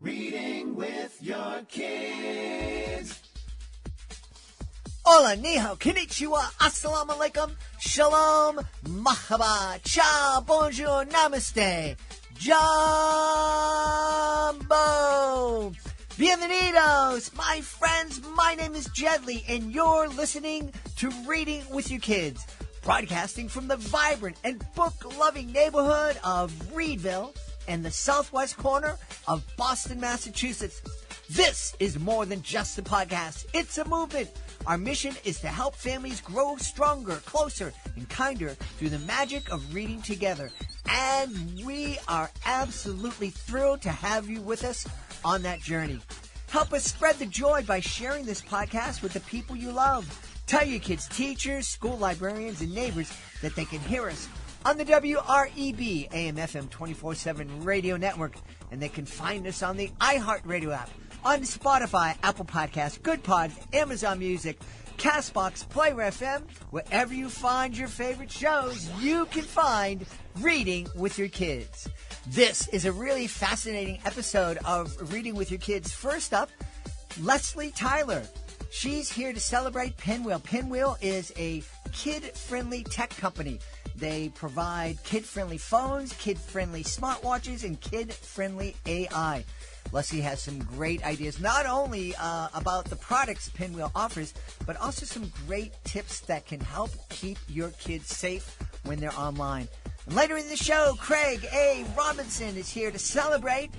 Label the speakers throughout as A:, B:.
A: Reading with your kids.
B: Hola, ni hao, konnichiwa, assalamu alaikum, shalom, mahaba, ciao, bonjour, namaste, jumbo, bienvenidos, my friends. My name is Jedley, and you're listening to Reading with Your Kids, broadcasting from the vibrant and book-loving neighborhood of Reedville and the southwest corner of Boston, Massachusetts. This is more than just a podcast. It's a movement. Our mission is to help families grow stronger, closer, and kinder through the magic of reading together. And we are absolutely thrilled to have you with us on that journey. Help us spread the joy by sharing this podcast with the people you love. Tell your kids, teachers, school librarians, and neighbors that they can hear us on the WREB AM/FM 24/7 radio network, and they can find us on the iHeartRadio app, on Spotify, Apple Podcasts, Good Pods, Amazon Music, CastBox, Player FM. Wherever you find your favorite shows, you can find Reading with Your Kids. This is a really fascinating episode of Reading with Your Kids. First up, Leslie Tyler. She's here to celebrate Pinwheel. Pinwheel is a kid-friendly tech company. They provide kid-friendly phones, kid-friendly smartwatches, and kid-friendly AI. Leslie has some great ideas, not only about the products Pinwheel offers, but also some great tips that can help keep your kids safe when they're online. And later in the show, Craig A. Robinson is here to celebrate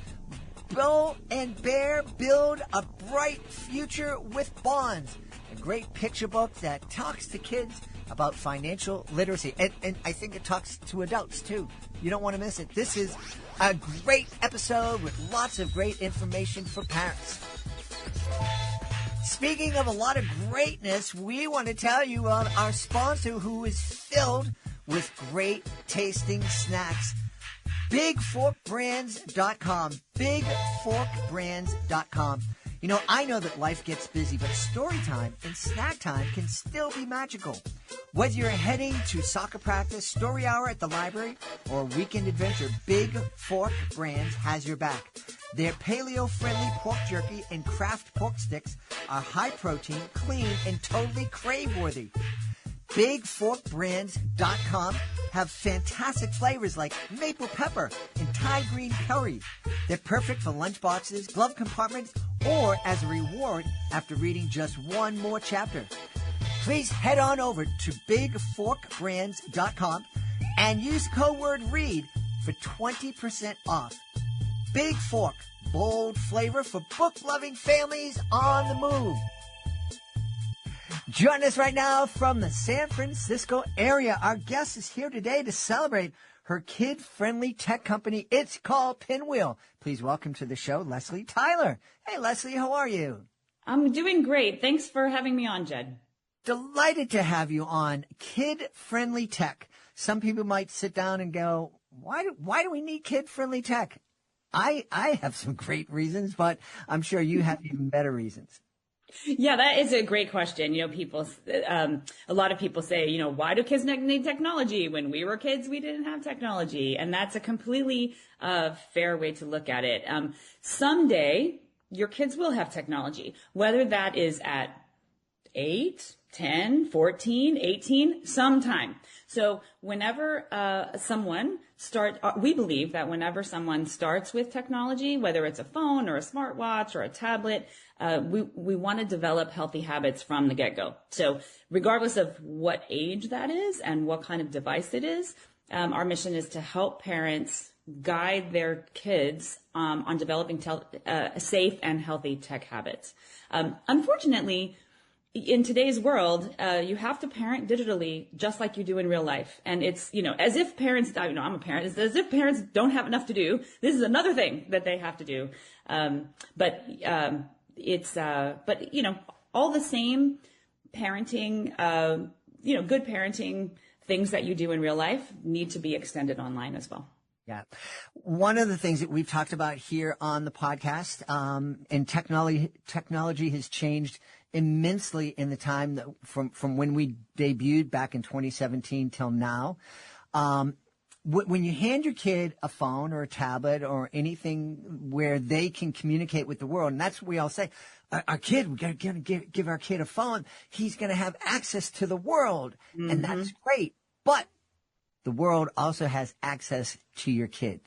B: Bull and Bear Build a Bright Future with Bonds, a great picture book that talks to kids about financial literacy. And I think it talks to adults, too. You don't want to miss it. This is a great episode with lots of great information for parents. Speaking of a lot of greatness, we want to tell you about our sponsor, who is filled with great tasting snacks. BigForkBrands.com. BigForkBrands.com. You know, I know that life gets busy, but story time and snack time can still be magical. Whether you're heading to soccer practice, story hour at the library, or a weekend adventure, Big Fork Brands has your back. Their paleo-friendly pork jerky and craft pork sticks are high protein, clean, and totally crave-worthy. BigForkBrands.com have fantastic flavors like maple pepper and Thai green curry. They're perfect for lunch boxes, glove compartments, or as a reward after reading just one more chapter. Please head on over to BigForkBrands.com and use code word READ for 20% off. Big Fork, bold flavor for book-loving families on the move. Join us right now from the San Francisco area. Our guest is here today to celebrate her kid-friendly tech company. It's called Pinwheel. Please welcome to the show, Leslie Tyler. Hey, Leslie, how are you?
C: I'm doing great. Thanks for having me on, Jed.
B: Delighted to have you on. Kid-friendly tech. Some people might sit down and go, why do we need kid-friendly tech? I have some great reasons, but I'm sure you have even better reasons.
C: Yeah, that is a great question. You know, a lot of people say, you know, why do kids need technology? When we were kids, we didn't have technology. And that's a completely fair way to look at it. Someday, your kids will have technology, whether that is at 8, 10, 14, 18, sometime. So whenever we believe that whenever someone starts with technology, whether it's a phone or a smartwatch or a tablet, we want to develop healthy habits from the get-go. So regardless of what age that is and what kind of device it is, our mission is to help parents guide their kids on developing safe and healthy tech habits. Unfortunately, in today's world, you have to parent digitally just like you do in real life. And it's, you know, as if parents, I'm a parent, it's as if parents don't have enough to do. This is another thing that they have to do. But you know, all the same parenting, good parenting things that you do in real life need to be extended online as well.
B: Yeah. One of the things that we've talked about here on the podcast, and technology has changed immensely in the time that from when we debuted back in 2017 till now. when you hand your kid a phone or a tablet or anything where they can communicate with the world, and that's what we all say, our kid, we got to give our kid a phone. He's going to have access to the world, and that's great. But the world also has access to your kid,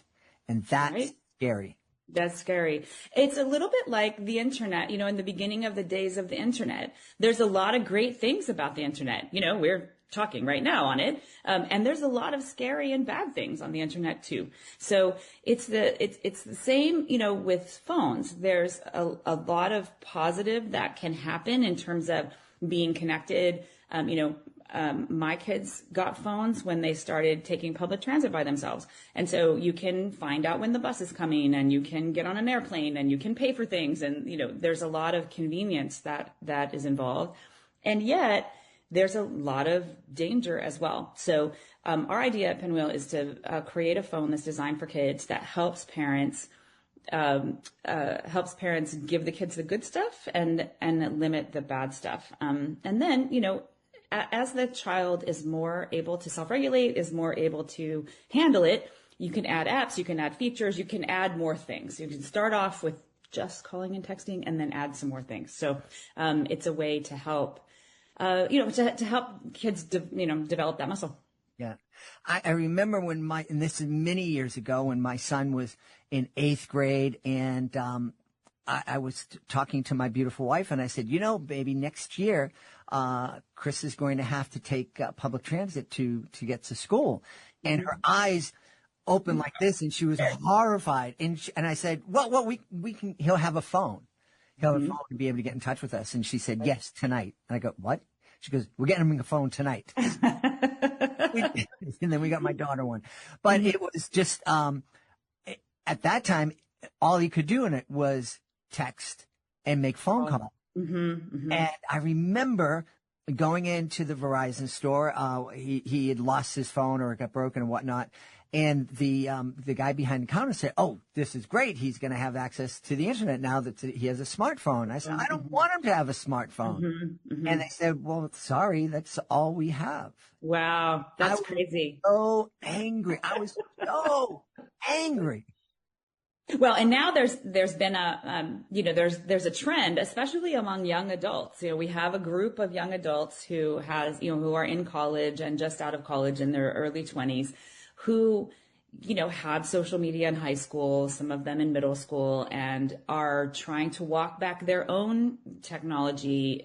B: and that's scary.
C: That's scary. It's a little bit like the internet, in the beginning of the days of the internet. There's a lot of great things about the internet. We're talking right now on it. And there's a lot of scary and bad things on the internet too. So it's the same, with phones. There's a lot of positive that can happen in terms of being connected. My kids got phones when they started taking public transit by themselves. And so you can find out when the bus is coming, and you can get on an airplane, and you can pay for things. And, there's a lot of convenience that is involved. And yet there's a lot of danger as well. So our idea at Pinwheel is to create a phone that's designed for kids that helps parents give the kids the good stuff and limit the bad stuff. And then, as the child is more able to self-regulate, is more able to handle it, you can add apps, you can add features, you can add more things. You can start off with just calling and texting and then add some more things. So it's a way to help, to help kids, develop that muscle.
B: Yeah. I remember and this is many years ago, when my son was in 8th grade, and I was talking to my beautiful wife, and I said, baby, next year, Chris is going to have to take public transit to get to school. And her eyes opened like this, and she was horrified. And I said, well, he'll have a phone. He'll have a phone to be able to get in touch with us. And she said, yes, tonight. And I go, what? She goes, we're getting him a phone tonight. And then we got my daughter one. But it was just, at that time, all he could do in it was text and make phone calls. And I remember going into the Verizon store. He had lost his phone, or it got broken and whatnot. And the guy behind the counter said, "Oh, this is great. He's going to have access to the internet now that he has a smartphone." I said, "I don't want him to have a smartphone." And they said, "Well, sorry, that's all we have."
C: Wow, that's crazy.
B: So angry. I was so angry.
C: Well, and now there's been there's a trend, especially among young adults. We have a group of young adults who are in college and just out of college in their early 20s, who, had social media in high school, some of them in middle school, and are trying to walk back their own technology,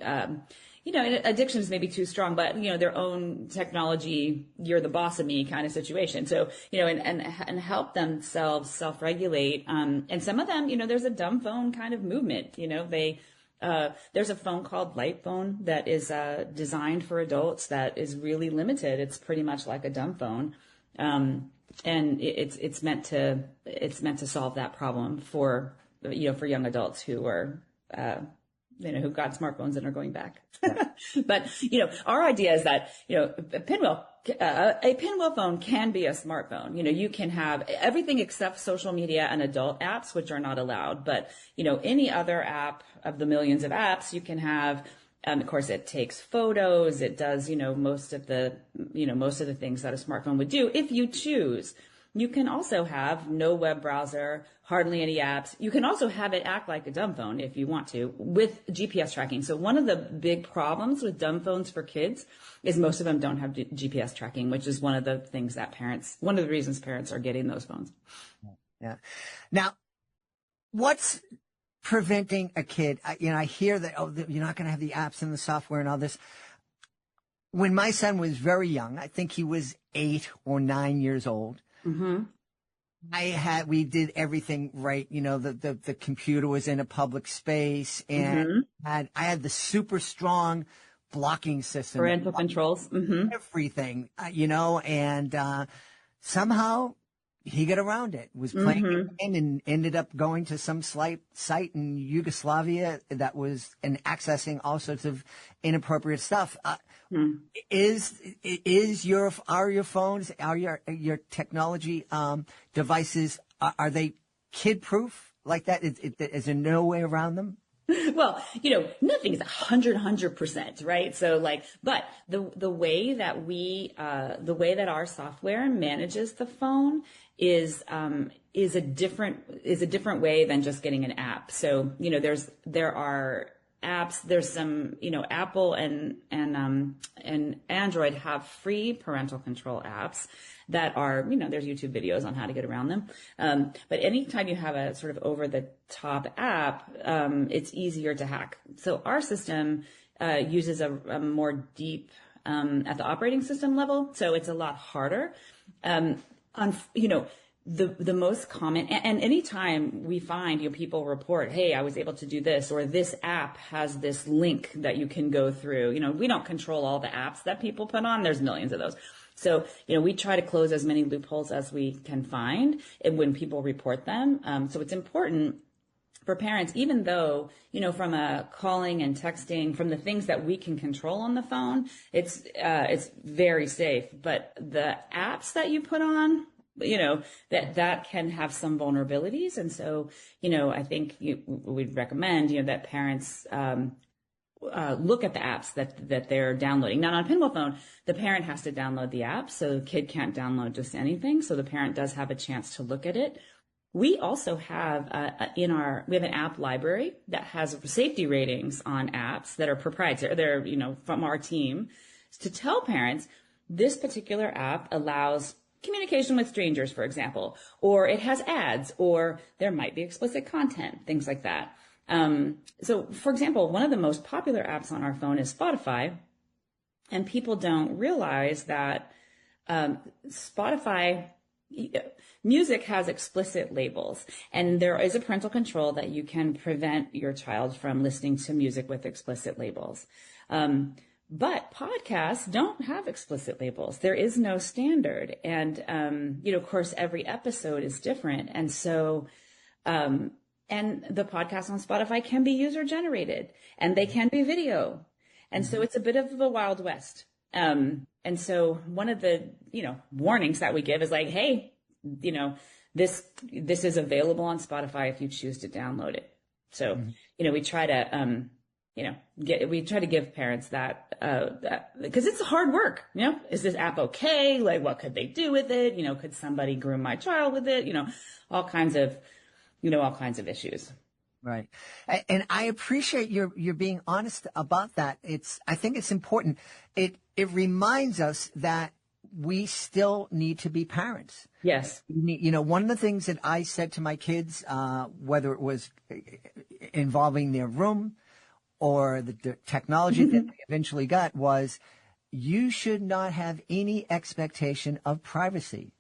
C: addiction is maybe too strong, but, their own technology, you're the boss of me kind of situation. So, and help themselves self-regulate. And some of them, there's a dumb phone kind of movement. There's a phone called Light Phone that is designed for adults that is really limited. It's pretty much like a dumb phone. And it's meant to solve that problem for young adults who are, who've got smartphones and are going back. But, our idea is that, a Pinwheel phone can be a smartphone. You can have everything except social media and adult apps, which are not allowed. But, any other app of the millions of apps you can have. Of course, it takes photos. It does, most of the things that a smartphone would do if you choose. You can also have no web browser, hardly any apps. You can also have it act like a dumb phone if you want to, with GPS tracking. So one of the big problems with dumb phones for kids is most of them don't have GPS tracking, which is one of the reasons parents are getting those phones.
B: Yeah. Now, what's preventing a kid? I hear that, you're not going to have the apps and the software and all this. When my son was very young, I think he was 8 or 9 years old. We did everything right. The computer was in a public space, and I had the super strong blocking system.
C: Parental controls.
B: Everything, and somehow he got around it, was playing a game and ended up going to some site in Yugoslavia that was accessing all sorts of inappropriate stuff. Are your phones, are your technology devices, are they kid proof like that? Is there no way around them?
C: Well, nothing is 100%, right? So like, but the way that the way that our software manages the phone is a different way than just getting an app. So, there are apps, there's some, Apple and Android have free parental control apps that are, there's YouTube videos on how to get around them. But anytime you have a sort of over the top app, it's easier to hack. So our system, uses a more deep, at the operating system level. So it's a lot harder. The most common, and anytime we find, people report, hey, I was able to do this, or this app has this link that you can go through. We don't control all the apps that people put on. There's millions of those. So, we try to close as many loopholes as we can find when people report them. So it's important for parents, even though, from a calling and texting, from the things that we can control on the phone, it's very safe. But the apps that you put on, that can have some vulnerabilities. And so, I think we'd recommend, that parents, look at the apps that they're downloading. Now on a Pinwheel phone, the parent has to download the app. So the kid can't download just anything. So the parent does have a chance to look at it. We also have, we have an app library that has safety ratings on apps that are proprietary. They're, from our team to tell parents this particular app allows communication with strangers, for example, or it has ads, or there might be explicit content, things like that. So for example, one of the most popular apps on our phone is Spotify, and people don't realize that, Spotify music has explicit labels, and there is a parental control that you can prevent your child from listening to music with explicit labels. But podcasts don't have explicit labels. There is no standard. And, of course, every episode is different. And so, and the podcasts on Spotify can be user generated, and they can be video. And so it's a bit of a Wild West. And so one of the, warnings that we give is like, hey, this is available on Spotify if you choose to download it. So, we try to, we try to give parents that because it's hard work. Is this app okay? Like, what could they do with it? Could somebody groom my child with it? All kinds of issues.
B: Right. And I appreciate your being honest about that. I think it's important. It reminds us that we still need to be parents.
C: Yes.
B: One of the things that I said to my kids, whether it was involving their room or the technology that they eventually got, was you should not have any expectation of privacy.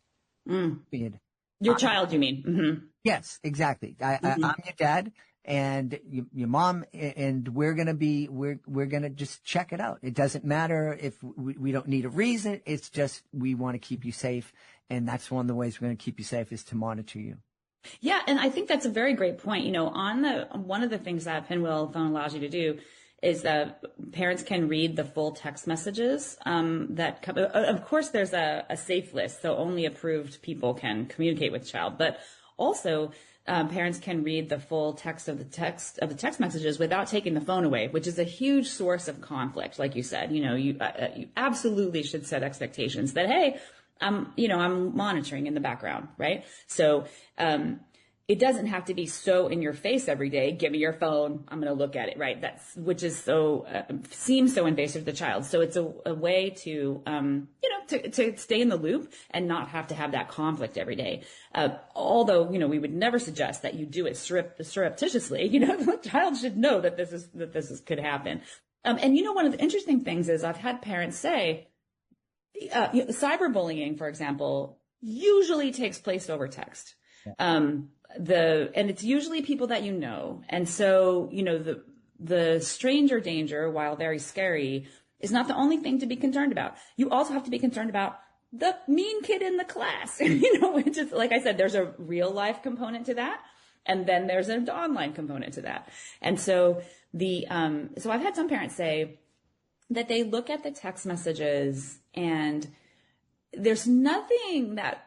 C: Your child, you mean? Mm-hmm.
B: Yes, exactly. I'm your dad and your mom, and we're going to just check it out. It doesn't matter if we don't need a reason. It's just, we want to keep you safe. And that's one of the ways we're going to keep you safe is to monitor you.
C: Yeah. And I think that's a very great point. One of the things that Pinwheel phone allows you to do is that parents can read the full text messages, that come. Of course, there's a safe list. So only approved people can communicate with child, but also, parents can read the full text of the text messages without taking the phone away, which is a huge source of conflict. Like you said, you absolutely should set expectations that, hey, I'm monitoring in the background, right? So, it doesn't have to be so in your face every day. Give me your phone. I'm going to look at it, right? Which is so, seems so invasive to the child. So it's a way to, to stay in the loop and not have to have that conflict every day. Although, we would never suggest that you do it surreptitiously. The child should know that this could happen. And one of the interesting things is I've had parents say, cyberbullying, for example, usually takes place over text. And it's usually people that and so the stranger danger, while very scary, is not the only thing to be concerned about. You also have to be concerned about the mean kid in the class, which is, like I said, there's a real life component to that, and then there's an online component to that. And so so I've had some parents say that they look at the text messages and there's nothing that,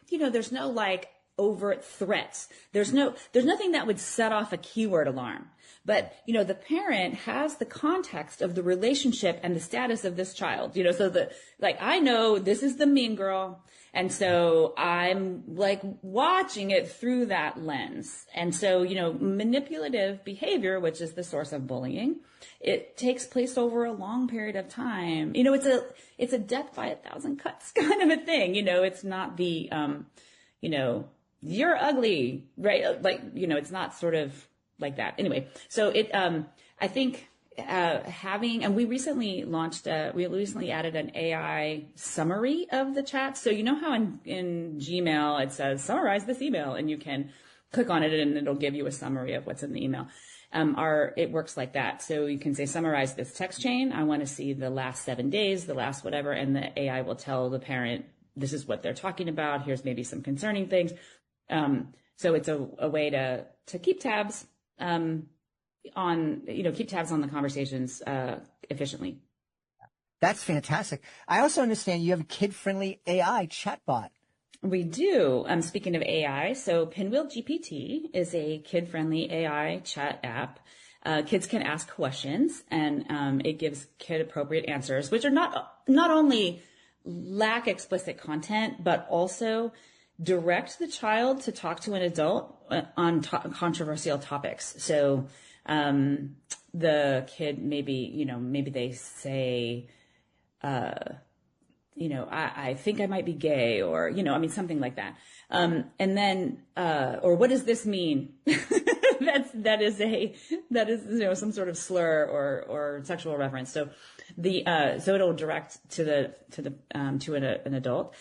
C: there's no like overt threats. There's nothing that would set off a keyword alarm. But, the parent has the context of the relationship and the status of this child, so I know this is the mean girl. And so I'm like watching it through that lens. And so, manipulative behavior, which is the source of bullying, it takes place over a long period of time. It's a death by 1,000 cuts kind of a thing. It's not the, you're ugly, right? It's not sort of like that. Anyway, so I think, and we recently added an AI summary of the chat. So how in Gmail it says summarize this email, and you can click on it and it'll give you a summary of what's in the email. It works like that. So you can say summarize this text chain. I want to see the last 7 days, the last whatever, and the AI will tell the parent this is what they're talking about. Here's maybe some concerning things. So it's a way to keep tabs keep tabs on the conversations efficiently.
B: That's fantastic. I also understand you have a kid-friendly AI chatbot.
C: We do. Speaking of AI, so Pinwheel GPT is a kid-friendly AI chat app. Kids can ask questions, and it gives kid-appropriate answers, which are not only lack explicit content, but also direct the child to talk to an adult on controversial topics. So the kid maybe they say, I think I might be gay, or, something like that. And then, or what does this mean? that is some sort of slur or sexual reference. So so it'll direct to an adult.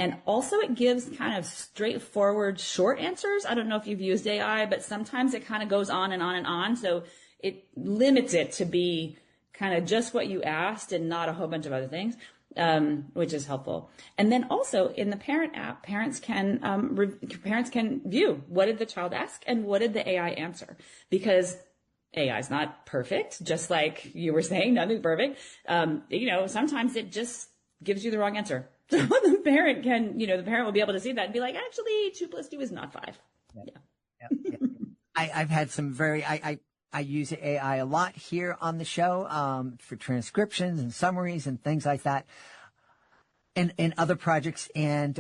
C: And also it gives kind of straightforward short answers. I don't know if you've used AI, but sometimes it kind of goes on and on and on. So it limits it to be kind of just what you asked and not a whole bunch of other things, which is helpful. And then also in the parent app, parents can view what did the child ask and what did the AI answer, because AI is not perfect. Just like you were saying, nothing's perfect. Sometimes it just gives you the wrong answer. So the parent will be able to see that and be like, actually, 2 + 2 is not 5.
B: Yeah. I've had some I use AI a lot here on the show, for transcriptions and summaries and things like that, and in other projects. And,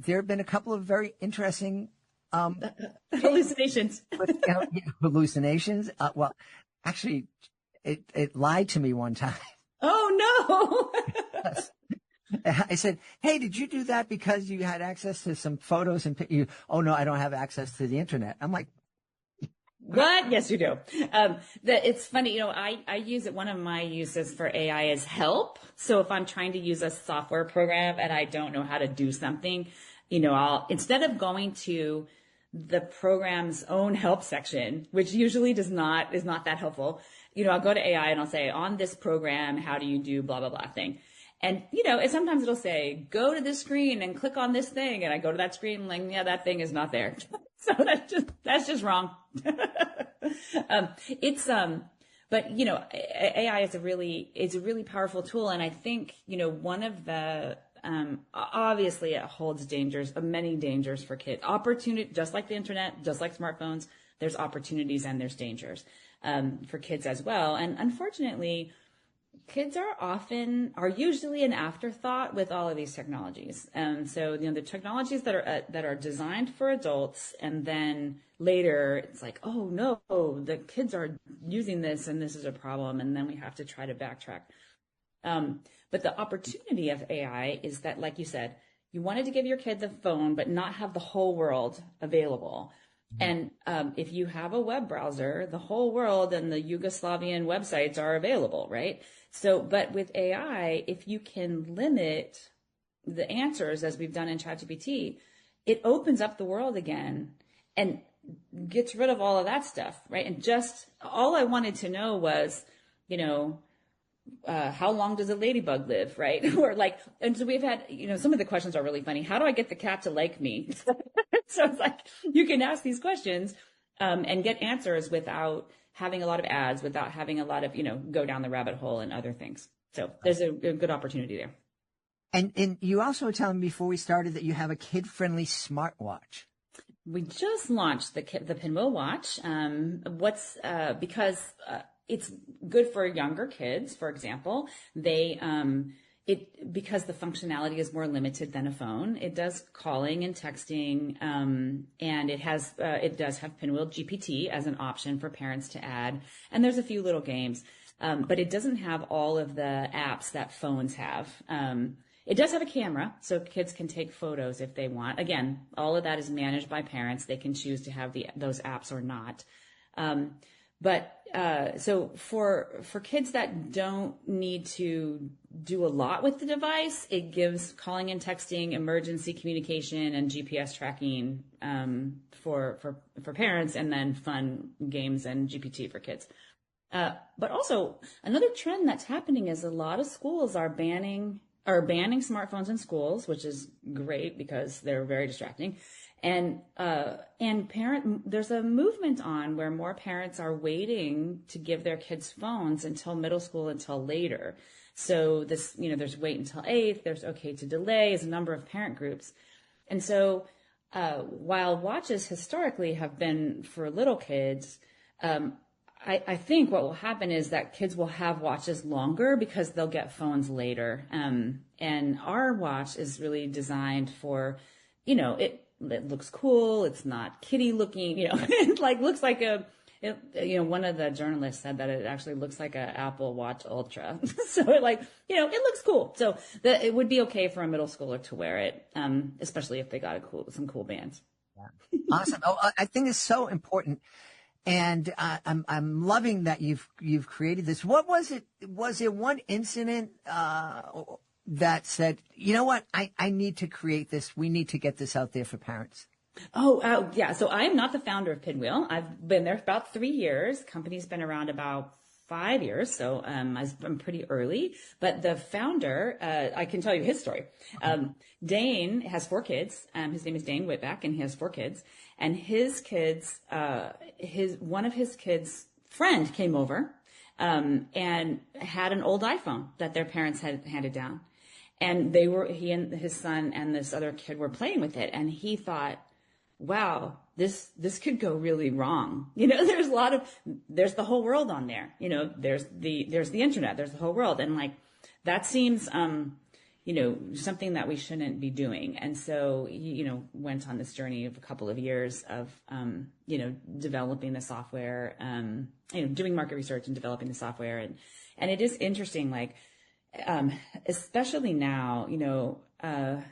B: there have been a couple of very interesting,
C: hallucinations.
B: Hallucinations. Well, actually, it lied to me one time.
C: Oh no.
B: I said, hey, did you do that because you had access to some photos and you? Oh no, I don't have access to the internet. I'm like,
C: what? Yes, you do. It's funny, I use it. One of my uses for AI is help. So if I'm trying to use a software program and I don't know how to do something, I'll, instead of going to the program's own help section, which usually is not that helpful, I'll go to AI and I'll say, on this program, how do you do blah, blah, blah thing? And, and sometimes it'll say, go to this screen and click on this thing. And I go to that screen and like, yeah, that thing is not there. So that's just wrong. But AI is it's a really powerful tool. And I think, one of the, obviously it holds many dangers for kids. Opportunity, just like the internet, just like smartphones, there's opportunities and there's dangers, for kids as well. And unfortunately, kids are usually an afterthought with all of these technologies. And so, the technologies that are designed for adults, and then later it's like, oh no, the kids are using this and this is a problem. And then we have to try to backtrack. But the opportunity of AI is that, like you said, you wanted to give your kid the phone, but not have the whole world available. And if you have a web browser, the whole world and the Yugoslavian websites are available, right? So, but with AI, if you can limit the answers, as we've done in ChatGPT, it opens up the world again and gets rid of all of that stuff, right? And just all I wanted to know was, how long does a ladybug live, right? Or like, and so we've had, some of the questions are really funny. How do I get the cat to like me? So it's like, you can ask these questions, and get answers without having a lot of ads, without having a lot of, go down the rabbit hole and other things. So there's a good opportunity there.
B: And you also were telling me before we started that you have a kid-friendly smartwatch.
C: We just launched the Pinwheel watch. Because it's good for younger kids, for example. Because the functionality is more limited than a phone. It does calling and texting, and it does have Pinwheel GPT as an option for parents to add. And there's a few little games, but it doesn't have all of the apps that phones have. It does have a camera, so kids can take photos if they want. Again, all of that is managed by parents. They can choose to have those apps or not. So for kids that don't need to do a lot with the device, it gives calling and texting, emergency communication, and GPS tracking for parents, and then fun games and GPT for kids. But also another trend that's happening is a lot of schools are banning smartphones in schools, which is great because they're very distracting. And there's a movement on where more parents are waiting to give their kids phones until middle school, until later. So there's wait until 8th, there's okay to delay, there's a number of parent groups. And so, while watches historically have been for little kids, I think what will happen is that kids will have watches longer because they'll get phones later. And our watch is really designed for, it looks cool. It's not kitty looking, it looks like one of the journalists said that it actually looks like an Apple Watch Ultra. So it looks cool. So it would be okay for a middle schooler to wear it, especially if they got some cool bands.
B: Yeah. Awesome. Oh, I think it's so important. And I'm loving that you've created this. What was it? Was it one incident that said, you know what, I need to create this. We need to get this out there for parents.
C: Yeah. So I am not the founder of Pinwheel. I've been there for about 3 years. Company's been around about 5 years. So I'm pretty early. But the founder, I can tell you his story. Dane has 4 kids. His name is Dane Whitback, and he has 4 kids. And his kids, one of his kids' friend came over and had an old iPhone that their parents had handed down. And he and his son and this other kid were playing with it. And he thought, wow, this could go really wrong. There's the whole world on there. There's the internet, there's the whole world. And that seems, something that we shouldn't be doing. And so he, went on this journey of a couple of years of, developing the software, doing market research and developing the software. And it is interesting, especially now,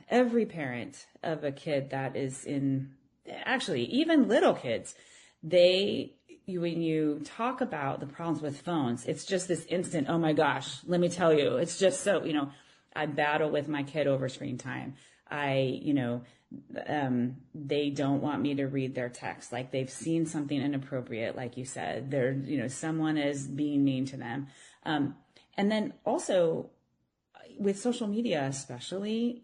C: every parent of a kid that is actually even little kids, when you talk about the problems with phones, it's just this instant, oh my gosh, let me tell you, it's just so, I battle with my kid over screen time. They don't want me to read their text. They've seen something inappropriate, like you said, someone is being mean to them. And then also with social media, especially,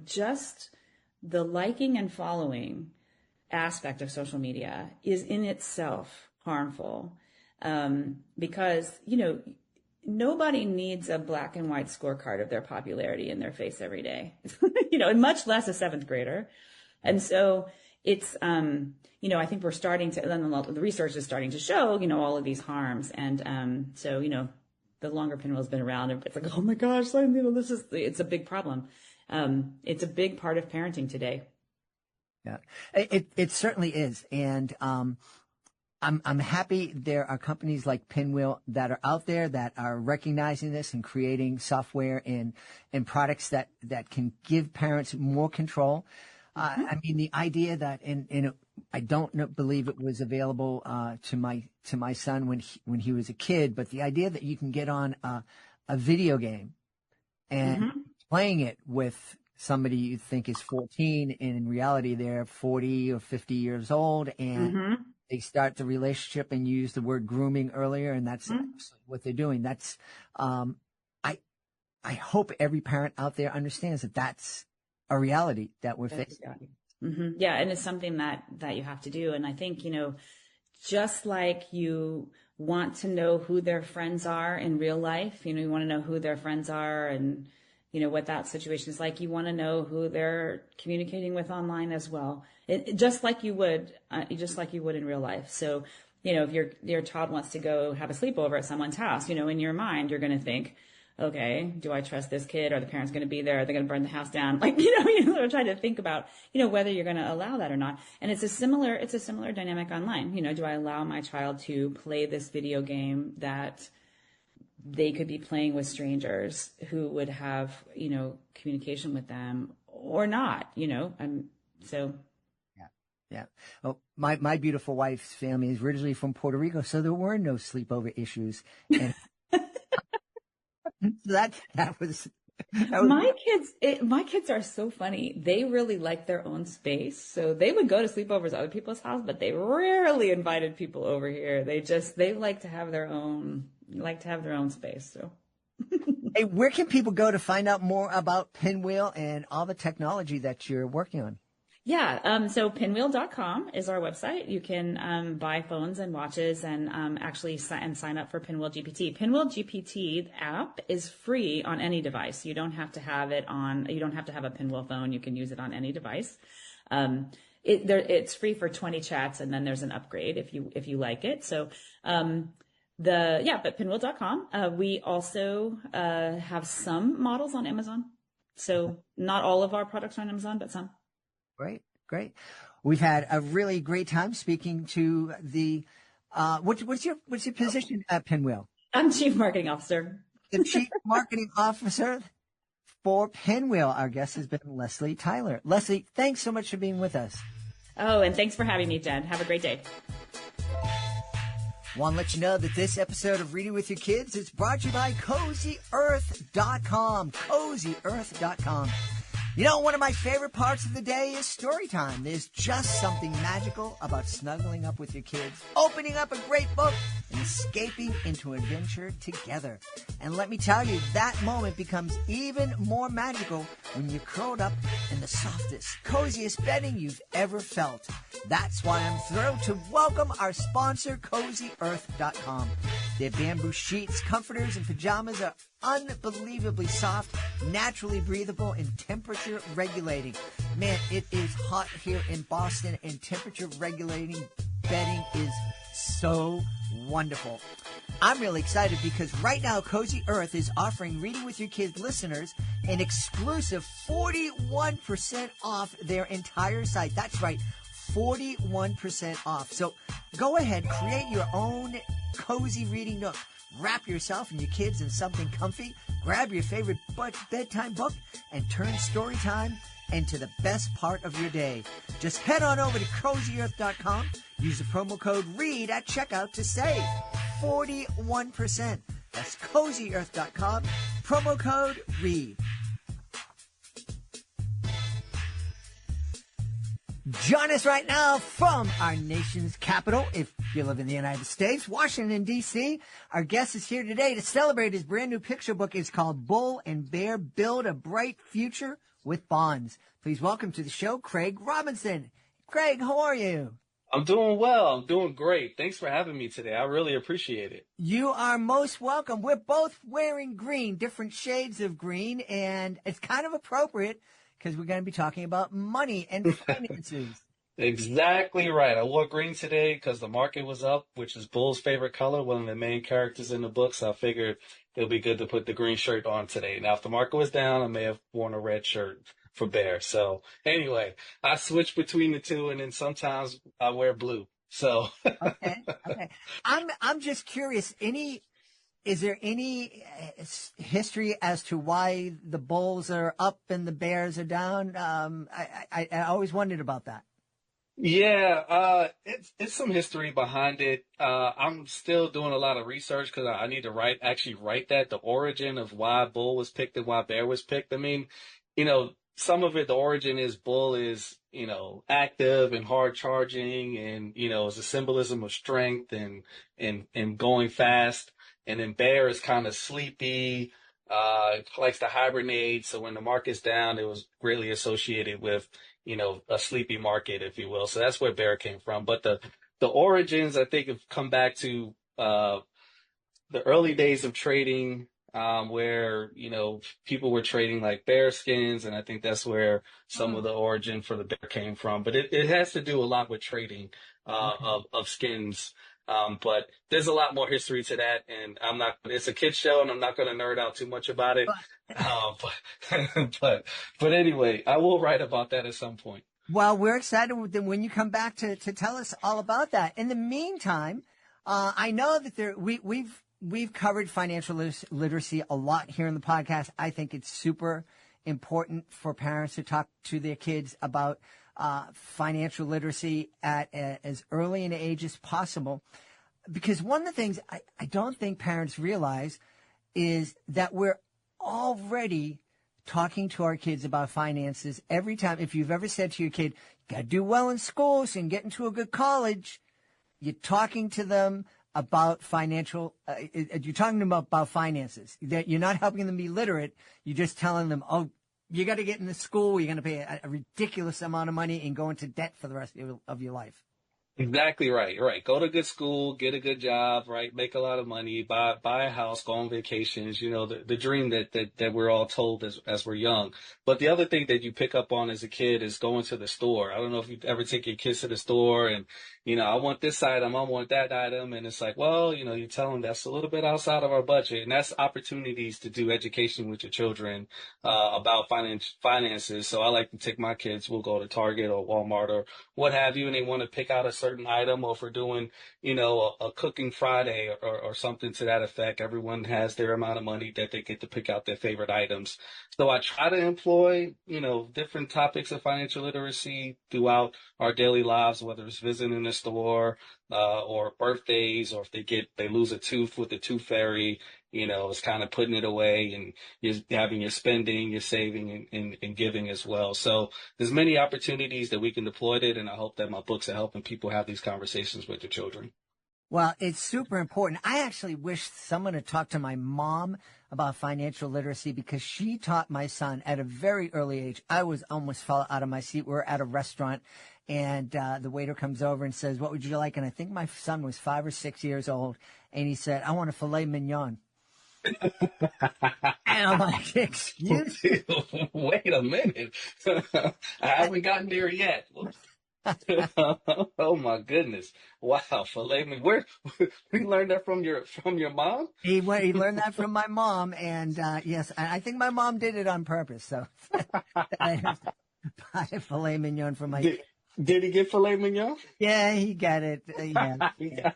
C: just the liking and following aspect of social media is in itself harmful. Because, nobody needs a black and white scorecard of their popularity in their face every day, and much less a 7th grader. And so it's, I think we're starting to, then the research is starting to show, all of these harms. And, so, the longer Pinwheel's been around, it's like, oh my gosh, it's a big problem. It's a big part of parenting today.
B: Yeah, it certainly is. And, I'm happy there are companies like Pinwheel that are out there that are recognizing this and creating software and products that can give parents more control. The idea that I don't believe it was available to my son when he was a kid, but the idea that you can get on a video game and playing it with somebody you think is 14, and in reality they're 40 or 50 years old, and they start the relationship, and you use the word grooming earlier, and that's what they're doing. That's I hope every parent out there understands that that's a reality that we're facing.
C: Yeah, and it's something that you have to do. And I think, just like you want to know who their friends are in real life, you want to know who their friends are and what that situation is like. You want to know who they're communicating with online as well, just like you would in real life. So, if your child wants to go have a sleepover at someone's house, in your mind, you're going to think, okay, do I trust this kid? Are the parents going to be there? Are they going to burn the house down? Like, you're trying to think about, whether you're going to allow that or not. And it's a similar dynamic online. Do I allow my child to play this video game that they could be playing with strangers who would have, communication with them or not, so.
B: Yeah. Well, my beautiful wife's family is originally from Puerto Rico, so there were no sleepover issues. And that was
C: my kids are so funny. They really like their own space. So they would go to sleepovers at other people's house, but they rarely invited people over here. They like to have their own space. So
B: hey, where can people go to find out more about Pinwheel and all the technology that you're working on?
C: Yeah. So pinwheel.com is our website. You can buy phones and watches and actually sign up for Pinwheel GPT. Pinwheel GPT app is free on any device. You don't have to have a Pinwheel phone. You can use it on any device. It's free for 20 chats, and then there's an upgrade if you like it. So but pinwheel.com. We also have some models on Amazon. So not all of our products are on Amazon, but some.
B: Great. We've had a really great time speaking to the, what's your position at Pinwheel?
C: I'm Chief Marketing Officer.
B: The Chief Marketing Officer for Pinwheel. Our guest has been Leslie Tyler. Leslie, thanks so much for being with us.
C: Oh, and thanks for having me, Jen. Have a great day.
B: Want to let you know that this episode of Reading with Your Kids is brought to you by CozyEarth.com. CozyEarth.com. One of my favorite parts of the day is story time. There's just something magical about snuggling up with your kids, opening up a great book, and escaping into adventure together. And let me tell you, that moment becomes even more magical when you're curled up in the softest, coziest bedding you've ever felt. That's why I'm thrilled to welcome our sponsor, CozyEarth.com. Their bamboo sheets, comforters, and pajamas are unbelievably soft, naturally breathable, and temperature regulating. Man, it is hot here in Boston, and temperature regulating bedding is so wonderful. I'm really excited because right now Cozy Earth is offering Reading with Your Kids listeners an exclusive 41% off their entire site. That's right, 41% off. So go ahead, create your own cozy reading nook. Wrap yourself and your kids in something comfy, grab your favorite bedtime book, and turn story time into the best part of your day. Just head on over to CozyEarth.com, use the promo code READ at checkout to save 41%. That's CozyEarth.com, promo code READ. Join us right now from our nation's capital, if you live in the United States, Washington, D.C. Our guest is here today to celebrate his brand new picture book. It's called Bull and Bear Build a Bright Future with Bonds. Please welcome to the show, Craig Robinson. Craig, how are you?
D: I'm doing well. I'm doing great. Thanks for having me today. I really appreciate it.
B: You are most welcome. We're both wearing green, different shades of green, and it's kind of appropriate because we're going to be talking about money and finances.
D: Exactly right. I wore green today because the market was up, which is Bull's favorite color, one of the main characters in the book. So I figured it'll be good to put the green shirt on today. Now, if the market was down, I may have worn a red shirt for Bear. So anyway, I switch between the two, and then sometimes I wear blue. So
B: okay. I'm just curious. Is there any history as to why the Bulls are up and the Bears are down? I always wondered about that.
D: Yeah, it's some history behind it. I'm still doing a lot of research because I need to write that, the origin of why Bull was picked and why Bear was picked. I mean, some of it, the origin is Bull is, active and hard charging and, is a symbolism of strength and going fast. And then Bear is kind of sleepy, likes to hibernate. So when the market's down, it was greatly associated with, a sleepy market, if you will. So that's where Bear came from. But the origins, I think, have come back to the early days of trading where, people were trading like bear skins. And I think that's where some of the origin for the bear came from. But it has to do a lot with trading of skins. But there's a lot more history to that. And it's a kid's show and I'm not going to nerd out too much about it. But anyway, I will write about that at some point.
B: Well, we're excited when you come back to tell us all about that. In the meantime, I know that we've covered financial literacy a lot here in the podcast. I think it's super important for parents to talk to their kids about financial literacy at as early an age as possible. Because one of the things I don't think parents realize is that we're already talking to our kids about finances every time. If you've ever said to your kid, you got to do well in school so you can get into a good college, you're talking to them about you're talking to them about finances. That you're not helping them be literate. You're just telling them, oh, you got to get into school. You're going to pay a ridiculous amount of money and go into debt for the rest of your life.
D: Exactly right. Right. Go to good school, get a good job, right? Make a lot of money, buy a house, go on vacations, the dream that we're all told as we're young. But the other thing that you pick up on as a kid is going to the store. I don't know if you ever take your kids to the store and, I want this item, I want that item. And it's like, well, you tell them that's a little bit outside of our budget. And that's opportunities to do education with your children, about finances. So I like to take my kids, we'll go to Target or Walmart or what have you, and they want to pick out a certain item, or if we're doing, a cooking Friday or something to that effect, everyone has their amount of money that they get to pick out their favorite items. So I try to employ, different topics of financial literacy throughout our daily lives, whether it's visiting the store, or birthdays, or if they lose a tooth with the tooth fairy, it's kind of putting it away, and you're having your spending, your saving, and giving as well. So there's many opportunities that we can deploy it, and I hope that my books are helping people have these conversations with their children.
B: Well, it's super important. I actually wish someone had talked to my mom about financial literacy, because she taught my son at a very early age. I almost fell out of my seat. We were at a restaurant, and the waiter comes over and says, "What would you like?" And I think my son was 5 or 6 years old, and he said, "I want a filet mignon." And I'm like, "Excuse me?"
D: Wait a minute. I haven't gotten there yet. Oh my goodness! Wow, filet mignon. Where we learned that from your mom?
B: He learned that from my mom, and yes, I think my mom did it on purpose. So I have to buy a filet mignon for my kid.
D: Did he get filet mignon?
B: Yeah, he got it. Yeah.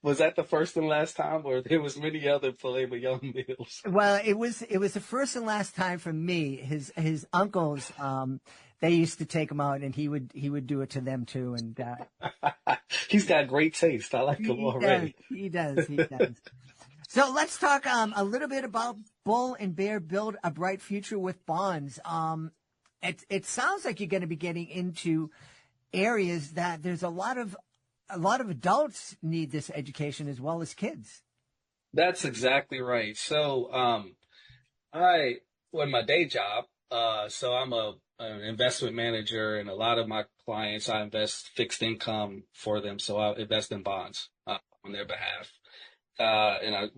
D: Was that the first and last time, or there was many other filet mignon meals?
B: Well, it was the first and last time for me. His uncles, they used to take him out, and he would do it to them too. And
D: he's got great taste. I like him already.
B: He does. So let's talk a little bit about Bull and Bear Build a Bright Future with Bonds. It sounds like you're going to be getting into areas that there's a lot of adults need this education as well as kids.
D: That's exactly right. So, my day job, so I'm an investment manager, and a lot of my clients, I invest fixed income for them. So I invest in bonds on their behalf, and I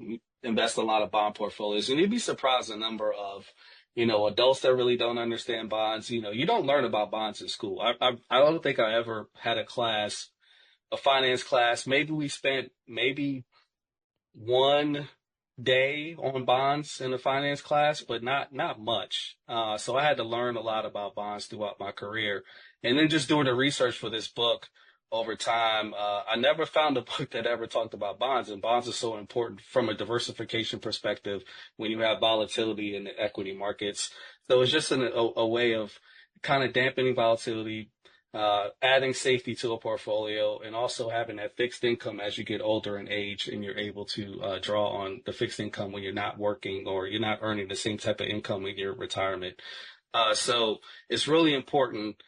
D: invest in a lot of bond portfolios. And you'd be surprised the number of adults that really don't understand bonds. You don't learn about bonds in school. I don't think I ever had a finance class. Maybe we spent one day on bonds in a finance class, but not much. So I had to learn a lot about bonds throughout my career. And then just doing the research for this book over time, I never found a book that ever talked about bonds, and bonds are so important from a diversification perspective when you have volatility in the equity markets. So it's just a way of kind of dampening volatility, adding safety to a portfolio, and also having that fixed income as you get older in age, and you're able to draw on the fixed income when you're not working or you're not earning the same type of income in your retirement. So it's really important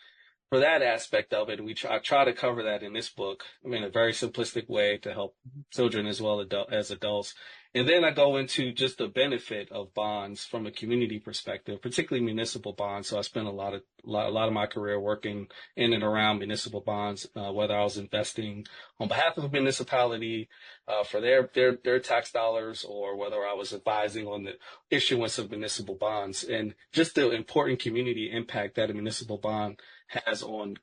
D: for that aspect of it. I try to cover that in this book, in a very simplistic way to help children as well as adults. And then I go into just the benefit of bonds from a community perspective, particularly municipal bonds. So I spent a lot of my career working in and around municipal bonds, whether I was investing on behalf of a municipality for their tax dollars, or whether I was advising on the issuance of municipal bonds, and just the important community impact that a municipal bond has on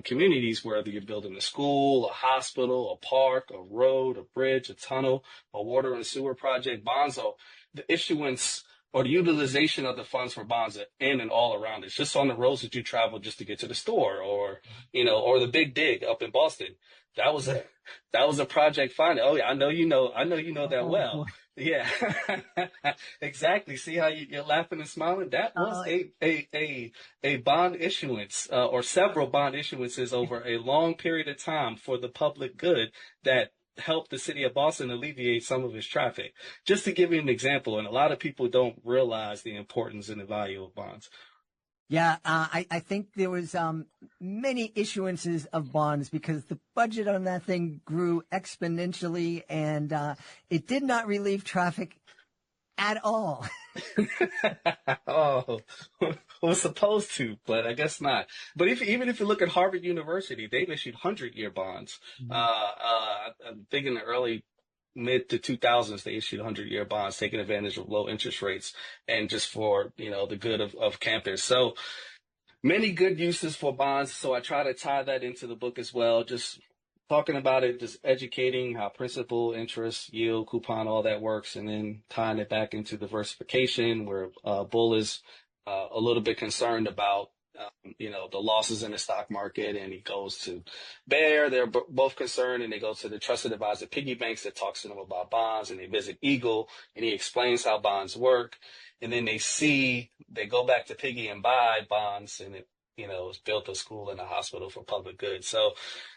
D: communities, whether you're building a school, a hospital, a park, a road, a bridge, a tunnel, a water and sewer project. Bonds are the issuance or the utilization of the funds for bonds in and all around us, just on the roads that you travel just to get to the store, or or the Big Dig up in Boston. That was a that was a project finding. Oh yeah, I know you know that
B: Oh
D: well.
B: boy.
D: Yeah, exactly. See how you're laughing and smiling? That was
B: Uh,
D: a bond issuance, or several bond issuances over a long period of time for the public good that helped the city of Boston alleviate some of its traffic. Just to give you an example, and a lot of people don't realize the importance and the value of bonds.
B: Yeah, I think there was many issuances of bonds because the budget on that thing grew exponentially, and it did not relieve traffic at all.
D: Oh, was supposed to, but I guess not. But even if you look at Harvard University, they've issued 100-year bonds. I think in the early mid to 2000s, they issued 100-year bonds, taking advantage of low interest rates and just for, the good of campus. So many good uses for bonds. So I try to tie that into the book as well. Just talking about it, just educating how principal, interest, yield, coupon, all that works, and then tying it back into diversification, where Bull is a little bit concerned about, the losses in the stock market, and he goes to Bear. They're both concerned, and they go to the trusted advisor piggy banks that talks to them about bonds, and they visit Eagle, and he explains how bonds work, and then they go back to Piggy and buy bonds, and it's built a school and a hospital for public good. So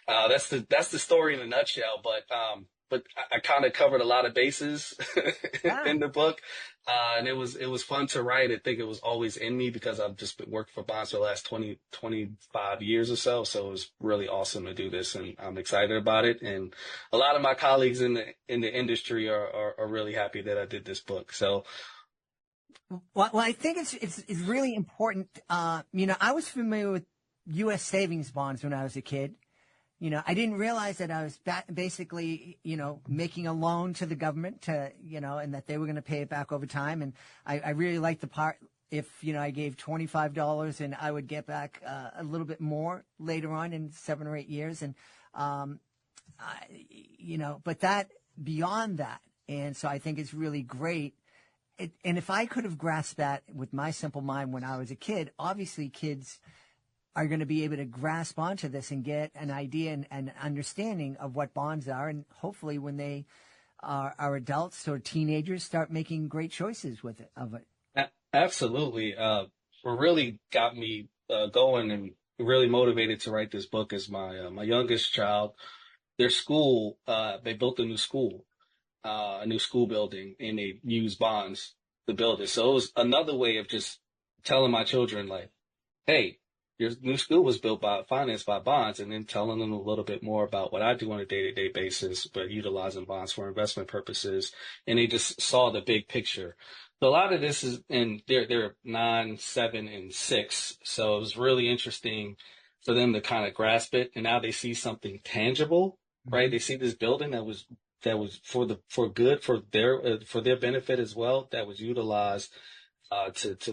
D: that's the story in a nutshell. But I kind of covered a lot of bases
B: Yeah.
D: in the book, and it was fun to write. I think it was always in me because I've just been working for bonds for the last 25 years or so. So it was really awesome to do this, and I'm excited about it. And a lot of my colleagues in the industry are really happy that I did this book. So
B: Well, I think it's really important. I was familiar with U.S. savings bonds when I was a kid. I didn't realize that I was basically, making a loan to the government and that they were going to pay it back over time. And I really liked the part if, I gave $25 and I would get back a little bit more later on in 7 or 8 years. And, but that beyond that. And so I think it's really great. And if I could have grasped that with my simple mind when I was a kid, obviously kids are going to be able to grasp onto this and get an idea and understanding of what bonds are. And hopefully when they are adults or teenagers, start making great choices of it.
D: Absolutely. What really got me going and really motivated to write this book is my youngest child. Their school, they built a new school building, and they used bonds to build it. So it was another way of just telling my children, like, hey, your new school was financed by bonds, and then telling them a little bit more about what I do on a day-to-day basis, but utilizing bonds for investment purposes. And they just saw the big picture. So a lot of this is, and they're 9, 7, and 6. So it was really interesting for them to kind of grasp it. And now they see something tangible, right? They see this building that was for their benefit as well, that was utilized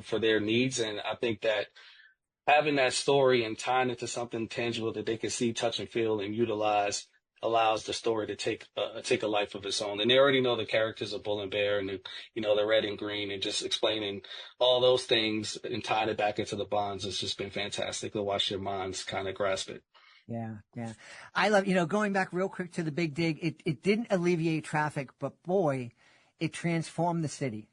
D: for their needs. And I think that having that story and tying it to something tangible that they can see, touch, and feel and utilize allows the story to take a life of its own. And they already know the characters of Bull and Bear, and the red and green, and just explaining all those things and tying it back into the bonds. It's just been fantastic to watch their minds kind of grasp it.
B: Yeah, yeah. I love, going back real quick to the Big Dig, it didn't alleviate traffic, but boy, it transformed the city.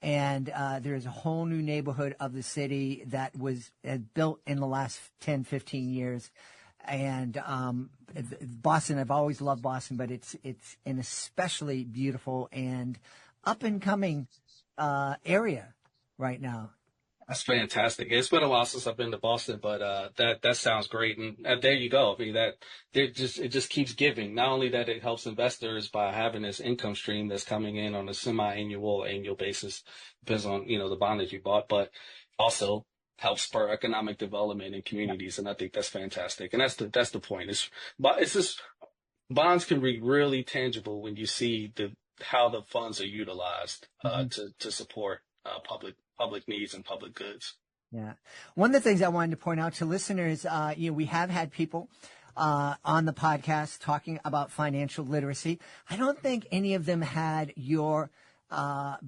B: And there's a whole new neighborhood of the city that was built in the last 10, 15 years. And Boston, I've always loved Boston, but it's an especially beautiful and up and coming area right now.
D: That's fantastic. It's been a while since I've been to Boston, but that sounds great. And there you go. I mean, it just keeps giving. Not only that, it helps investors by having this income stream that's coming in on a semi-annual, annual basis, depends on, the bond that you bought, but also helps spur economic development in communities. And I think that's fantastic. And that's the point. It's just bonds can be really tangible when you see how the funds are utilized to support public needs and public goods.
B: Yeah. One of the things I wanted to point out to listeners, we have had people on the podcast talking about financial literacy. I don't think any of them had your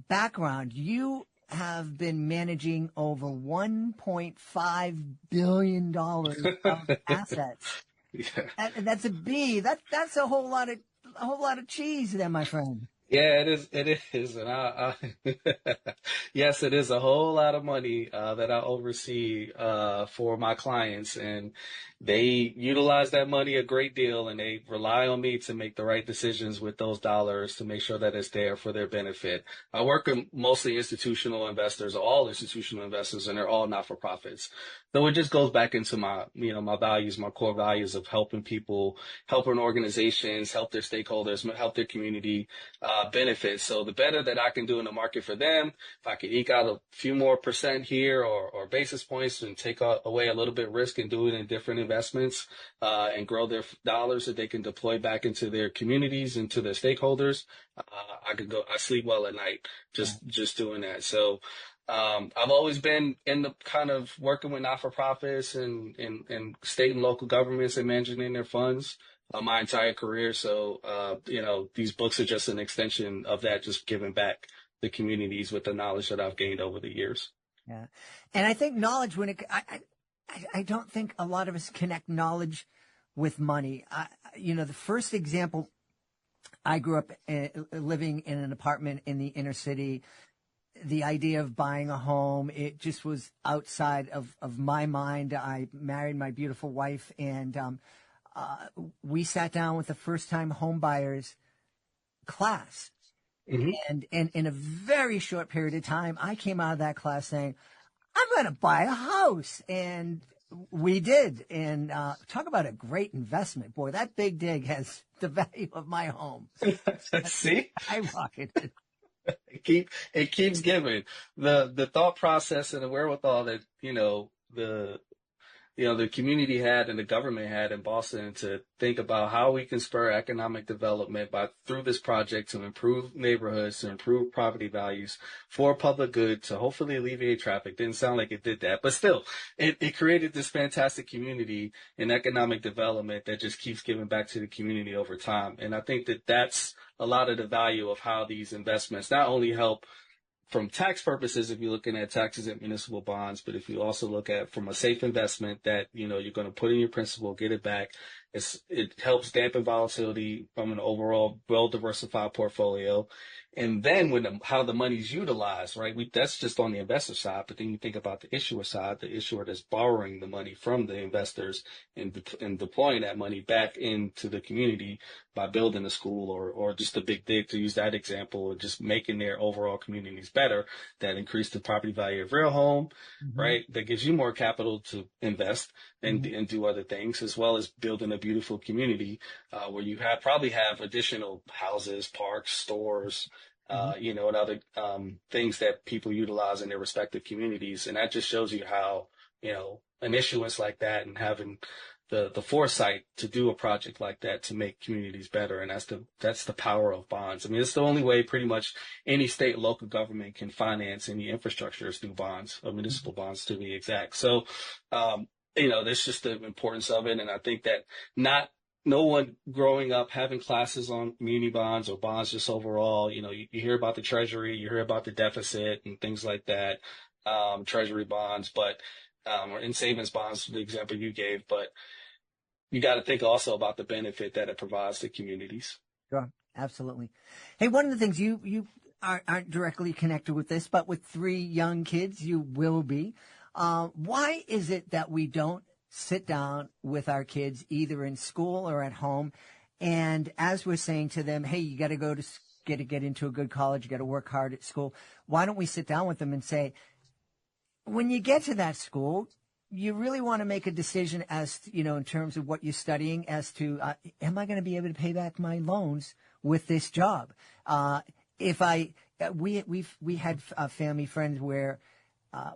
B: background. You have been managing over $1.5 billion of assets.
D: Yeah.
B: And that's a B. That's a whole lot of cheese there, my friend.
D: Yeah, it is. It is, and yes, it is a whole lot of money that I oversee for my clients, and they utilize that money a great deal, and they rely on me to make the right decisions with those dollars to make sure that it's there for their benefit. I work with mostly institutional investors, all institutional investors, and they're all not-for-profits. So it just goes back into my values, my core values of helping people, helping organizations, help their stakeholders, help their community benefits. So the better that I can do in the market for them, if I can eke out a few more percent here or basis points and take away a little bit risk and do it in different investments and grow their dollars that they can deploy back into their communities and to their stakeholders, I sleep well at night just doing that. So I've always been in the kind of working with not-for-profits and state and local governments and managing their funds my entire career. So, these books are just an extension of that, just giving back the communities with the knowledge that I've gained over the years.
B: Yeah. And I think knowledge, I don't think a lot of us connect knowledge with money. The first example, I grew up living in an apartment in the inner city. The idea of buying a home, it just was outside of my mind. I married my beautiful wife, and we sat down with the first-time home buyers class.
D: Mm-hmm.
B: And in a very short period of time, I came out of that class saying, I'm going to buy a house. And we did. And talk about a great investment. Boy, that big dig has the value of my home.
D: See?
B: I rocketed.
D: It keeps giving. The thought process and the wherewithal that, the community had and the government had in Boston to think about how we can spur economic development through this project to improve neighborhoods, to improve property values for public good, to hopefully alleviate traffic. Didn't sound like it did that, but still, it created this fantastic community and economic development that just keeps giving back to the community over time. And I think that that's a lot of the value of how these investments not only help from tax purposes, if you're looking at taxes and municipal bonds, but if you also look at from a safe investment that, you're going to put in your principal, get it back, it helps dampen volatility from an overall well-diversified portfolio. And then how the money's utilized, right? That's just on the investor side. But then you think about the issuer side, the issuer that's borrowing the money from the investors and deploying that money back into the community by building a school or just a big dig, to use that example, or just making their overall communities better, that increase the property value of real home, right? That gives you more capital to invest and do other things, as well as building a beautiful community where you probably have additional houses, parks, stores, and other things that people utilize in their respective communities. And that just shows you how, an issuance like that and having the foresight to do a project like that to make communities better. And that's the power of bonds. I mean, it's the only way pretty much any state and local government can finance any infrastructure is through bonds, or municipal bonds to be exact. So, there's just the importance of it. And I think that no one growing up having classes on muni bonds or bonds just overall, you hear about the treasury, you hear about the deficit and things like that, treasury bonds, but, or in savings bonds, the example you gave, but you got to think also about the benefit that it provides to communities.
B: Sure. Absolutely. Hey, one of the things you aren't directly connected with this, but with 3 young kids, you will be. Why is it that we don't sit down with our kids either in school or at home, and as we're saying to them, hey, you got to go to get into a good college, you got to work hard at school, why don't we sit down with them and say, when you get to that school, you really want to make a decision as to, in terms of what you're studying as to, am I going to be able to pay back my loans with this job? If I, we had family friends where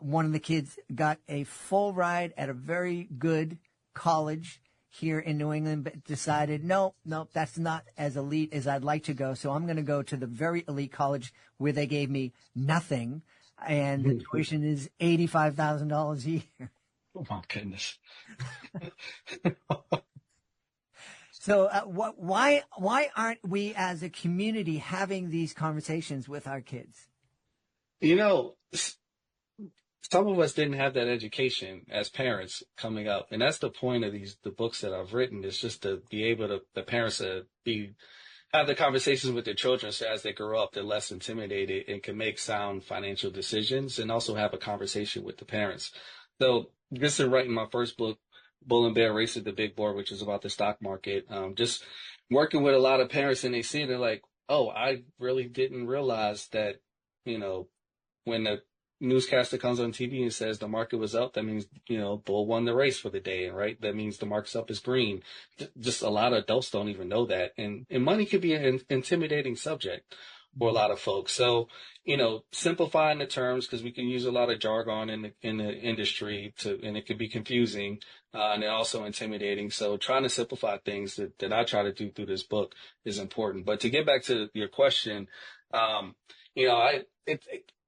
B: one of the kids got a full ride at a very good college here in New England, but decided, no, that's not as elite as I'd like to go. So I'm going to go to the very elite college where they gave me nothing. And the tuition is $85,000 a year.
D: Oh my goodness.
B: So why aren't we as a community having these conversations with our kids?
D: Some of us didn't have that education as parents coming up. And that's the point of the books that I've written, is just to be able to, the parents to have the conversations with their children, so as they grow up, they're less intimidated and can make sound financial decisions, and also have a conversation with the parents. So this is writing my first book, Bull and Bear Race at the Big Board, which is about the stock market. Just working with a lot of parents, and they see it, they're like, oh, I really didn't realize that, when the newscaster comes on TV and says the market was up, that means, Bull won the race for the day, right? That means the market's up is green. Just a lot of adults don't even know that. And money could be an intimidating subject for a lot of folks. So, simplifying the terms, because we can use a lot of jargon in the industry and it can be confusing, and also intimidating. So trying to simplify things that I try to do through this book is important. But to get back to your question,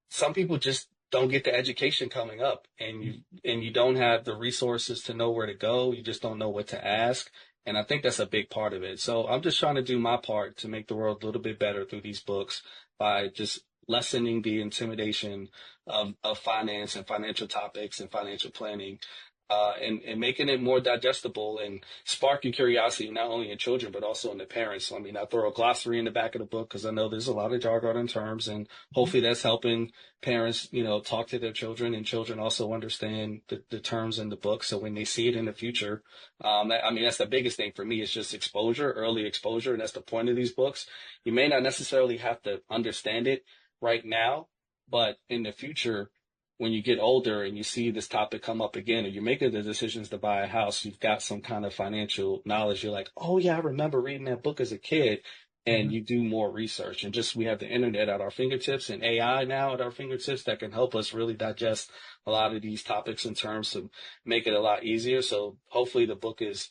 D: some people just don't get the education coming up, and you don't have the resources to know where to go. You just don't know what to ask. And I think that's a big part of it. So I'm just trying to do my part to make the world a little bit better through these books by just lessening the intimidation of finance and financial topics and financial planning, and making it more digestible and sparking curiosity, not only in children, but also in the parents. So, I throw a glossary in the back of the book because I know there's a lot of jargon and terms, and hopefully that's helping parents, talk to their children, and children also understand the terms in the book. So when they see it in the future, that's the biggest thing for me, is just exposure, early exposure. And that's the point of these books. You may not necessarily have to understand it right now, but in the future, when you get older and you see this topic come up again, or you're making the decisions to buy a house, you've got some kind of financial knowledge. You're like, oh yeah, I remember reading that book as a kid. And you do more research, and just, we have the internet at our fingertips and AI now at our fingertips that can help us really digest a lot of these topics in terms to make it a lot easier. So hopefully the book is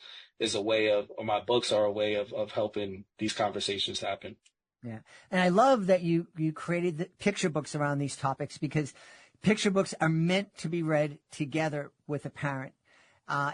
D: a way of, or my books are a way of helping these conversations happen.
B: Yeah. And I love that you created the picture books around these topics, because picture books are meant to be read together with a parent.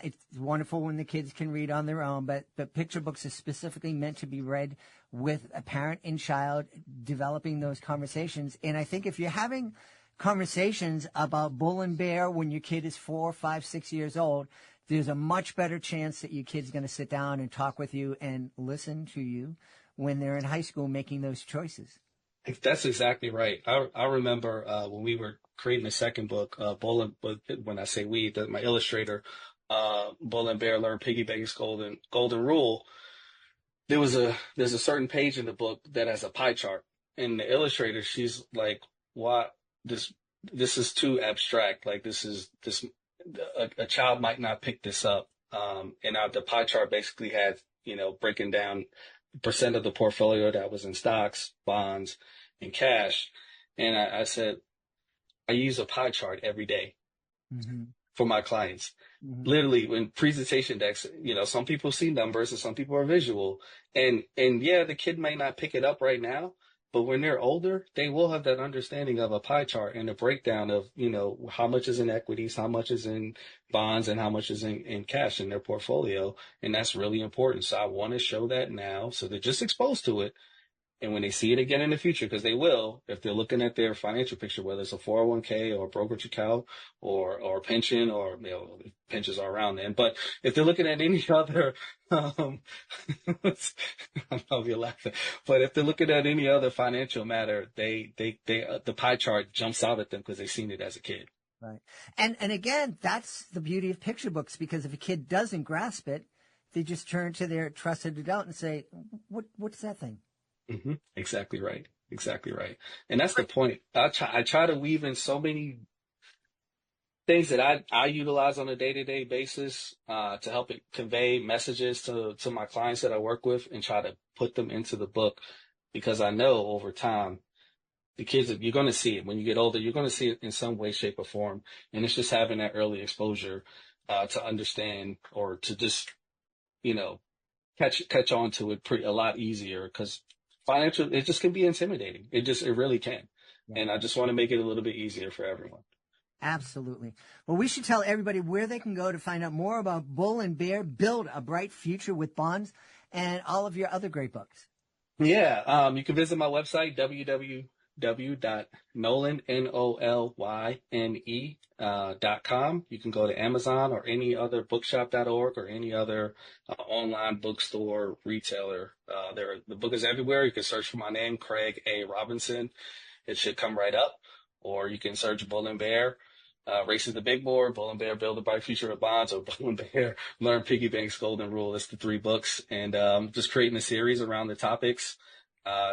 B: It's wonderful when the kids can read on their own, but the picture books are specifically meant to be read with a parent and child, developing those conversations. And I think if you're having conversations about Bull and Bear when your kid is 4, 5, 6 years old, there's a much better chance that your kid's going to sit down and talk with you and listen to you when they're in high school making those choices.
D: That's exactly right. I remember when we were creating the second book, when I say we, my illustrator, Bull and Bear Learn Piggy Bank's Golden Rule. There's a certain page in the book that has a pie chart, and the illustrator, she's like, "What? This is too abstract. Like, a child might not pick this up." And the pie chart basically had, breaking down percent of the portfolio that was in stocks, bonds, and cash. And I said, I use a pie chart every day for my clients. Literally, in presentation decks, some people see numbers and some people are visual. And yeah, the kid may not pick it up right now, but when they're older, they will have that understanding of a pie chart and a breakdown of, how much is in equities, how much is in bonds, and how much is in cash in their portfolio. And that's really important. So I want to show that now, so they're just exposed to it. And when they see it again in the future, because they will, if they're looking at their financial picture, whether it's a 401k or a brokerage account or a pension, or pensions are around then. But if they're looking at any other, I know you're laughing, but if they're looking at any other financial matter, the pie chart jumps out at them because they've seen it as a kid.
B: Right. And again, that's the beauty of picture books, because if a kid doesn't grasp it, they just turn to their trusted adult and say, what's that thing?
D: Exactly right. Exactly right. And that's the point. I try to weave in so many things that I utilize on a day-to-day basis to help it convey messages to my clients that I work with and try to put them into the book because I know over time the kids, you're going to see it when you get older, you're going to see it in some way, shape, or form. And it's just having that early exposure to understand or to just, you know, catch on to it a lot easier because financial, it just can be intimidating. It really can.
B: Yeah.
D: And I just want to make it a little bit easier for everyone.
B: Absolutely. Well, we should tell everybody where they can go to find out more about Bull and Bear, Build a Bright Future with Bonds, and all of your other great books.
D: Yeah, you can visit my website, www.nolyne.com. You can go to Amazon or any other bookshop.org or any other online bookstore retailer. The book is everywhere. You can search for my name, Craig A. Robinson. It should come right up. Or you can search Bull and Bear, Races the Big Board, Bull and Bear, Build a Bright Future with Bonds, or Bull and Bear, Learn Piggy Bank's Golden Rule. It's the 3 books. And just creating a series around the topics.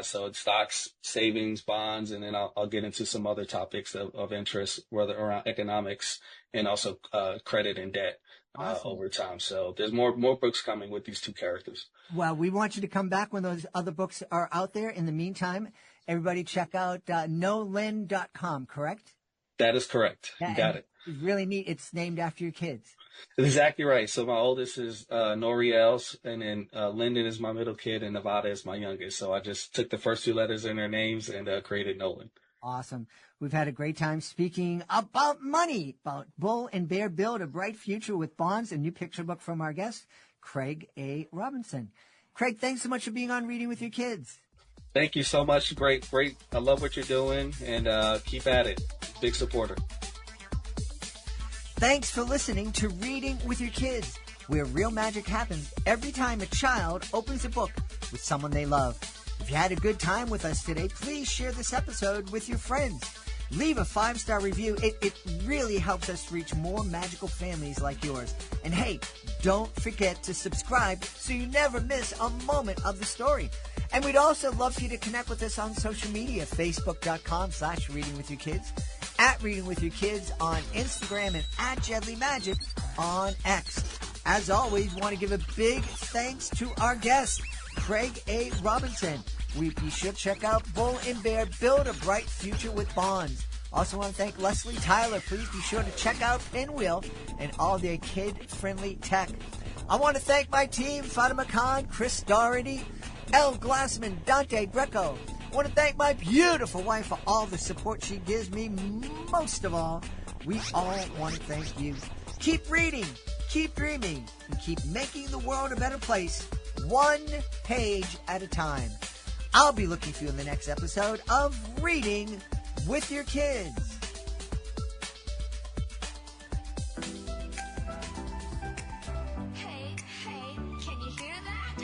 D: So it's stocks, savings, bonds, and then I'll get into some other topics of interest, whether around economics and also credit and debt over time. So there's more books coming with these 2 characters.
B: Well, we want you to come back when those other books are out there. In the meantime, everybody check out nolyne.com, correct?
D: That is correct. You got it.
B: It's really neat. It's named after your kids.
D: Exactly right. So my oldest is Noriel, and then Lyndon is my middle kid, and Nevada is my youngest. So I just took the first 2 letters in their names and created Nolan.
B: Awesome. We've had a great time speaking about money, about Bull and Bear, Build a Bright Future with Bonds, a new picture book from our guest, Craig A. Robinson. Craig, thanks so much for being on Reading with Your Kids.
D: Thank you so much. Great. I love what you're doing, and keep at it. Big supporter.
B: Thanks for listening to Reading with Your Kids, where real magic happens every time a child opens a book with someone they love. If you had a good time with us today, please share this episode with your friends. Leave a 5-star review. It really helps us reach more magical families like yours. And hey, don't forget to subscribe so you never miss a moment of the story. And we'd also love for you to connect with us on social media, facebook.com/readingwithyourkids, @readingwithyourkids on Instagram, and @JedleyMagic on X. As always, we want to give a big thanks to our guest, Craig A. Robinson. Be sure to check out Bull and Bear, Build a Bright Future with Bonds. Also want to thank Leslie Tyler. Please be sure to check out Pinwheel and all their kid-friendly tech. I want to thank my team, Fatima Khan, Chris Doherty, Elle Glassman, Dante Greco. I want to thank my beautiful wife for all the support she gives me. Most of all, we all want to thank you. Keep reading, keep dreaming, and keep making the world a better place, one page at a time. I'll be looking for you in the next episode of Reading with Your Kids.
E: Hey, can you hear that?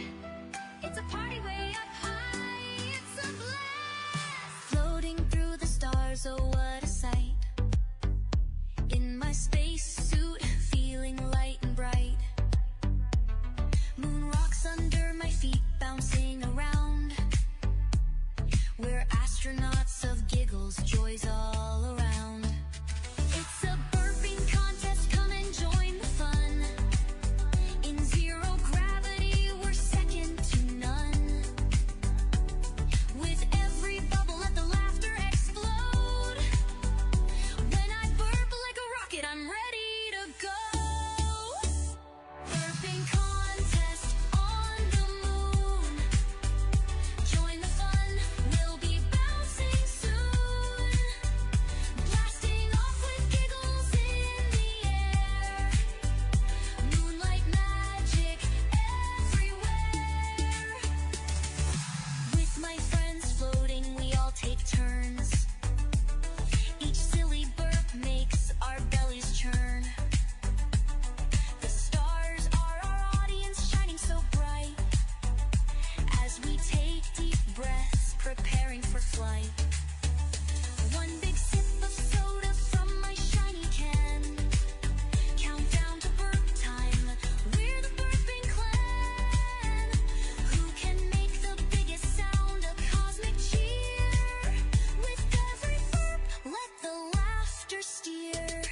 E: It's a party way up high, it's a blast! Floating through the stars, oh what a sight. In my space suit, feeling light and bright. Moon rocks under my feet, bouncing around. We're astronauts of giggles, joys all around. It's a burping contest, come and join the fun. In zero gravity, we're second to none. With every bubble, let the laughter explode. When I burp like a rocket, I'm ready to go. Burping contest on the moon. Join the fun, we'll be bouncing soon. Blasting off with giggles in the air. Moonlight magic everywhere. With my friends floating, we all take turns. Each silly burp makes our bellies churn. The stars are our audience, shining so bright. As we take deep breaths, preparing for flight. One big sip of soda from my shiny can. Countdown to burp time, we're the burping clan. Who can make the biggest sound, a cosmic cheer? With every burp, let the laughter steer.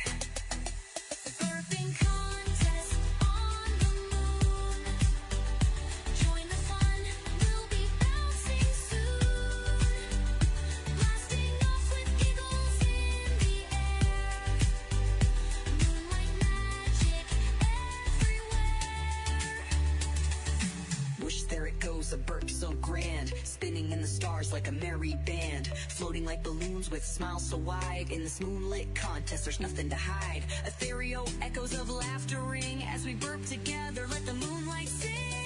F: in the stars like a merry band, floating like balloons with smiles so wide. In this moonlit contest, there's nothing to hide. Ethereal echoes of laughter ring as we burp together. Let the moonlight sing.